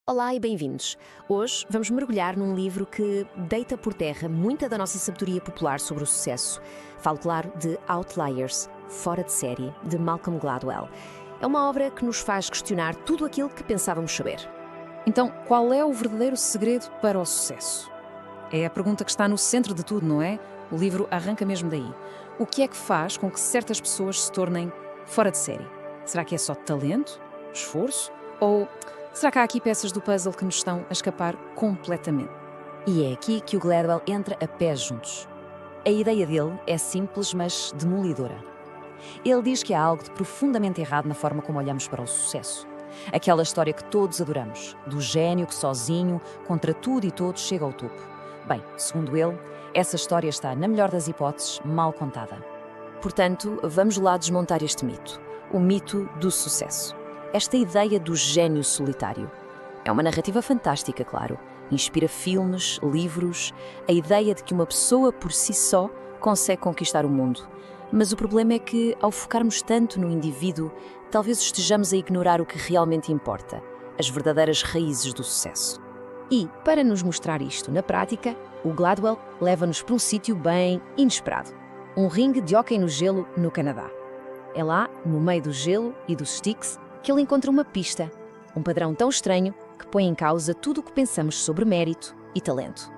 Olá e bem-vindos. Hoje vamos mergulhar num livro que deita por terra muita da nossa sabedoria popular sobre o sucesso. Falo, claro, de Outliers, Fora de Série, de Malcolm Gladwell. É uma obra que nos faz questionar tudo aquilo que pensávamos saber. Então, qual é o verdadeiro segredo para o sucesso? É a pergunta que está no centro de tudo, não é? O livro arranca mesmo daí. O que é que faz com que certas pessoas se tornem fora de série? Será que é só talento? Esforço? Ou será que há aqui peças do puzzle que nos estão a escapar completamente? E é aqui que o Gladwell entra a pés juntos. A ideia dele é simples, mas demolidora. Ele diz que há algo de profundamente errado na forma como olhamos para o sucesso. Aquela história que todos adoramos, do gênio que sozinho, contra tudo e todos, chega ao topo. Bem, segundo ele, essa história está, na melhor das hipóteses, mal contada. Portanto, vamos lá desmontar este mito. O mito do sucesso. Esta ideia do gênio solitário. É uma narrativa fantástica, claro. Inspira filmes, livros, a ideia de que uma pessoa por si só consegue conquistar o mundo. Mas o problema é que, ao focarmos tanto no indivíduo, talvez estejamos a ignorar o que realmente importa, as verdadeiras raízes do sucesso. E, para nos mostrar isto na prática, o Gladwell leva-nos para um sítio bem inesperado. Um ringue de hóquei no gelo no Canadá. É lá, no meio do gelo e dos sticks, que ele encontra uma pista, um padrão tão estranho que põe em causa tudo o que pensamos sobre mérito e talento.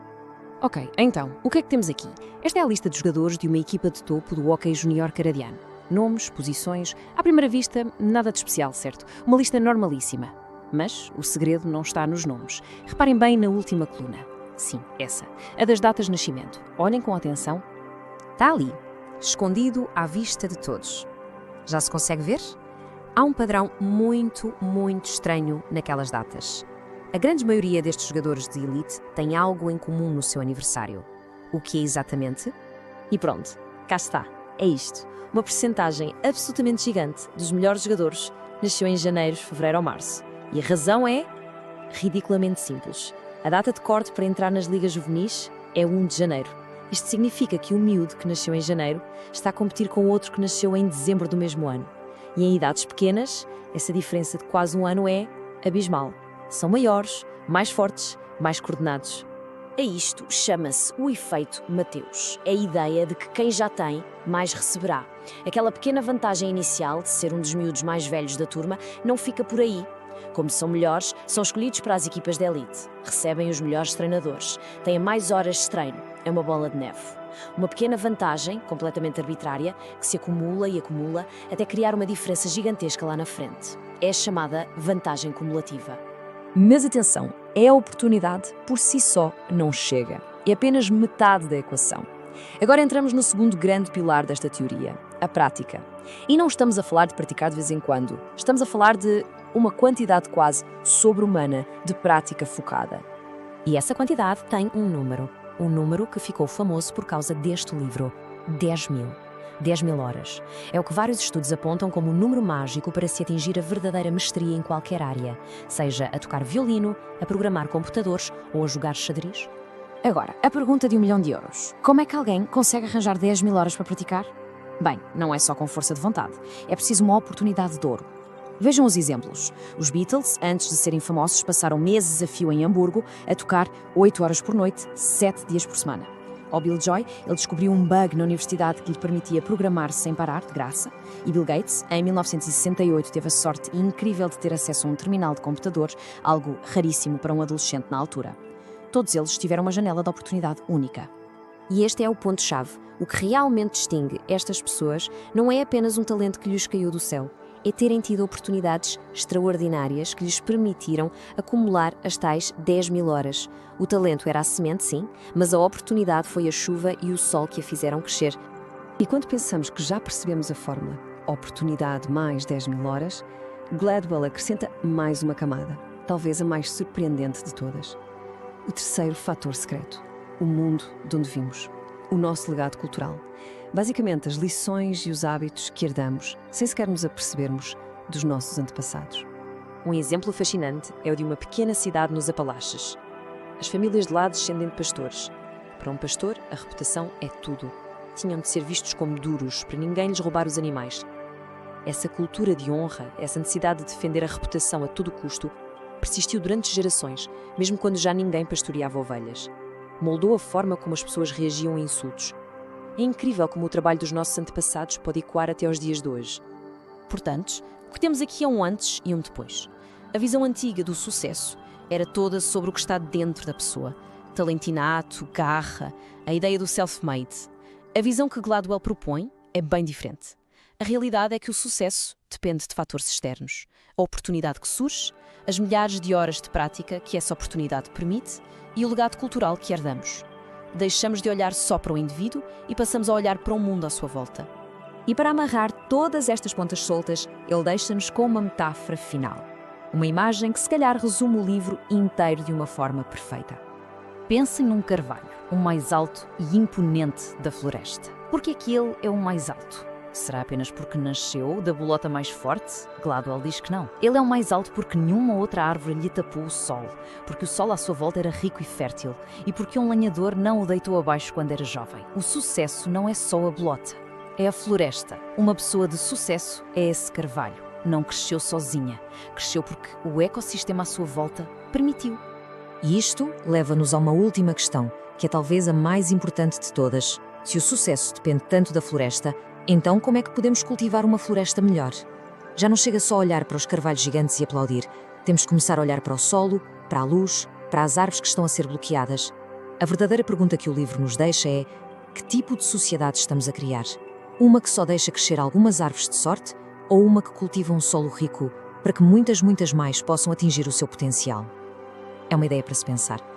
Ok, então, o que é que temos aqui? Esta é a lista de jogadores de uma equipa de topo do hóquei júnior canadiano. Nomes, posições, à primeira vista, nada de especial, certo? Uma lista normalíssima. Mas o segredo não está nos nomes. Reparem bem na última coluna. Sim, essa. A das datas de nascimento. Olhem com atenção. Está ali, escondido à vista de todos. Já se consegue ver? Há um padrão muito estranho naquelas datas. A grande maioria destes jogadores de elite tem algo em comum no seu aniversário. O que é exatamente? E pronto, cá está. É isto. Uma percentagem absolutamente gigante dos melhores jogadores nasceu em janeiro, fevereiro ou março. E a razão é ridiculamente simples. A data de corte para entrar nas ligas juvenis é 1 de janeiro. Isto significa que o miúdo que nasceu em janeiro está a competir com outro que nasceu em dezembro do mesmo ano. E em idades pequenas, essa diferença de quase um ano é abismal. São maiores, mais fortes, mais coordenados. A isto chama-se o efeito Mateus. É a ideia de que quem já tem, mais receberá. Aquela pequena vantagem inicial de ser um dos miúdos mais velhos da turma não fica por aí. Como são melhores, são escolhidos para as equipas de elite. Recebem os melhores treinadores. Têm mais horas de treino. É uma bola de neve. Uma pequena vantagem, completamente arbitrária, que se acumula e acumula até criar uma diferença gigantesca lá na frente. É a chamada vantagem cumulativa. Mas atenção, a oportunidade por si só não chega. É apenas metade da equação. Agora entramos no segundo grande pilar desta teoria, a prática. E não estamos a falar de praticar de vez em quando. Estamos a falar de uma quantidade quase sobre-humana de prática focada. E essa quantidade tem um número. Um número que ficou famoso por causa deste livro, 10.000. 10.000 horas. É o que vários estudos apontam como um número mágico para se atingir a verdadeira mestria em qualquer área, seja a tocar violino, a programar computadores ou a jogar xadrez. Agora, a pergunta de 1 milhão de euros. Como é que alguém consegue arranjar 10.000 horas para praticar? Bem, não é só com força de vontade. É preciso uma oportunidade de ouro. Vejam os exemplos. Os Beatles, antes de serem famosos, passaram meses a fio em Hamburgo a tocar 8 horas por noite, 7 dias por semana. Ao Bill Joy, ele descobriu um bug na universidade que lhe permitia programar sem parar, de graça. E Bill Gates, em 1968, teve a sorte incrível de ter acesso a um terminal de computadores, algo raríssimo para um adolescente na altura. Todos eles tiveram uma janela de oportunidade única. E este é o ponto-chave. O que realmente distingue estas pessoas não é apenas um talento que lhes caiu do céu, é terem tido oportunidades extraordinárias que lhes permitiram acumular as tais 10.000 horas. O talento era a semente, sim, mas a oportunidade foi a chuva e o sol que a fizeram crescer. E quando pensamos que já percebemos a fórmula, oportunidade mais 10.000 horas, Gladwell acrescenta mais uma camada, talvez a mais surpreendente de todas. O terceiro fator secreto, o mundo de onde vimos, o nosso legado cultural. Basicamente, as lições e os hábitos que herdamos, sem sequer nos apercebermos, dos nossos antepassados. Um exemplo fascinante é o de uma pequena cidade nos Apalaches. As famílias de lá descendem de pastores. Para um pastor, a reputação é tudo. Tinham de ser vistos como duros, para ninguém lhes roubar os animais. Essa cultura de honra, essa necessidade de defender a reputação a todo custo, Persistiu durante gerações, mesmo quando já ninguém pastoreava ovelhas. Moldou a forma como as pessoas reagiam a insultos. É incrível como o trabalho dos nossos antepassados pode ecoar até aos dias de hoje. Portanto, o que temos aqui é um antes e um depois. A visão antiga do sucesso era toda sobre o que está dentro da pessoa. Talento inato, garra, a ideia do self-made. A visão que Gladwell propõe é bem diferente. A realidade é que o sucesso depende de fatores externos. A oportunidade que surge, as milhares de horas de prática que essa oportunidade permite e o legado cultural que herdamos. Deixamos de olhar só para o indivíduo e passamos a olhar para o mundo à sua volta. E para amarrar todas estas pontas soltas, ele deixa-nos com uma metáfora final. Uma imagem que se calhar resume o livro inteiro de uma forma perfeita. Pensem num carvalho, o mais alto e imponente da floresta. Por que é que ele é o mais alto? Será apenas porque nasceu da bolota mais forte? Gladwell diz que não. Ele é o mais alto porque nenhuma outra árvore lhe tapou o sol, porque o sol à sua volta era rico e fértil e porque um lenhador não o deitou abaixo quando era jovem. O sucesso não é só a bolota, é a floresta. Uma pessoa de sucesso é esse carvalho. Não cresceu sozinha, cresceu porque o ecossistema à sua volta permitiu. E isto leva-nos a uma última questão, que é talvez a mais importante de todas. Se o sucesso depende tanto da floresta, então como é que podemos cultivar uma floresta melhor? Já não chega só a olhar para os carvalhos gigantes e aplaudir. Temos que começar a olhar para o solo, para a luz, para as árvores que estão a ser bloqueadas. A verdadeira pergunta que o livro nos deixa é: que tipo de sociedade estamos a criar? Uma que só deixa crescer algumas árvores de sorte ou uma que cultiva um solo rico para que muitas mais possam atingir o seu potencial? É uma ideia para se pensar.